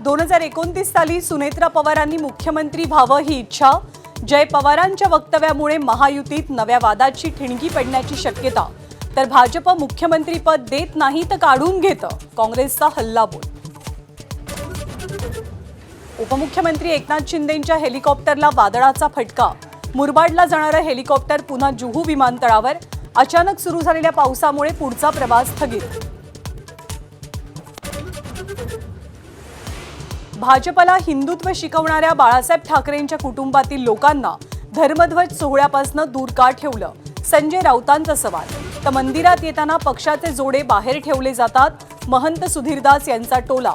2029 साली सुनेत्रा पवारांनी मुख्यमंत्री व्हावं ही इच्छा। जय पवारांच्या वक्तव्यामुळे महायुतीत नव्या वादाची ठिणगी पडण्याची शक्यता। तर भाजप मुख्यमंत्रीपद देत नाही तर काढून घेतं, काँग्रेसचा हल्लाबोल। उपमुख्यमंत्री एकनाथ शिंदेंच्या हेलिकॉप्टरला वादळाचा फटका। मुरबाडला जाणारं हेलिकॉप्टर पुन्हा जुहू विमानतळावर। अचानक सुरू झालेल्या पावसामुळे पुढचा प्रवास स्थगित। भाजपला हिंदुत्व शिकवणाऱ्या बाळासाहेब ठाकरेंच्या कुटुंबातील लोकांना धर्मध्वज सोहळ्यापासून दूर का ठेवलं, संजय राऊतांचा सवाल। तर मंदिरात येताना पक्षाचे जोडे बाहेर ठेवले जातात, महंत सुधीरदास यांचा टोला।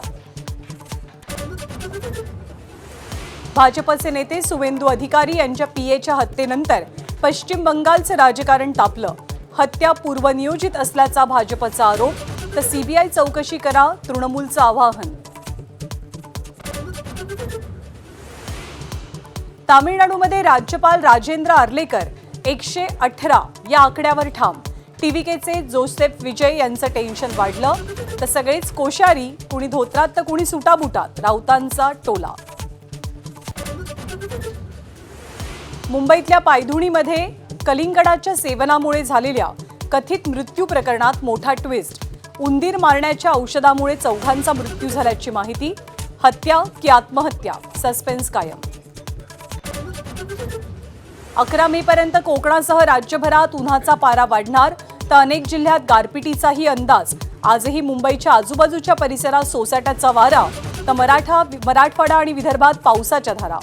भाजपचे नेते सुवेंदू अधिकारी यांच्या पीएच्या हत्येनंतर पश्चिम बंगालचं राजकारण तापलं। हत्या पूर्वनियोजित असल्याचा भाजपचा आरोप। तर सीबीआय चौकशी करा, तृणमूलचं आवाहन। तामिळनाडूमध्ये राज्यपाल राजेंद्र आर्लेकर 118 या आकड्यावर ठाम। टीव्हीकेचे जोसेफ विजय यांचं टेन्शन वाढलं। तर सगळेच कोश्यारी, कुणी धोत्रात तर कुणी सुटाबुटात, राऊतांचा टोला। मुंबईतल्या पायधुणीमध्ये कलिंगडाच्या सेवनामुळे झालेल्या कथित मृत्यू प्रकरणात मोठा ट्विस्ट। उंदीर मारण्याच्या औषधामुळे चौघांचा मृत्यू झाल्याची माहिती। हत्या की आत्महत्या, सस्पेन्स कायम। 11 मे पर्यंत कोकणासह राज्यभरात उन्हाचा पारा वाढणार। तर अनेक जिल्ह्यात गारपिटीचाही अंदाज। आजही मुंबईच्या आजूबाजूच्या परिसरात सोसाट्याचा वारा। तर मराठवाडा आणि विदर्भात पावसाच्या धारा।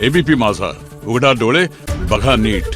एबीपी माझा, उघडा डोळे बघा नीट।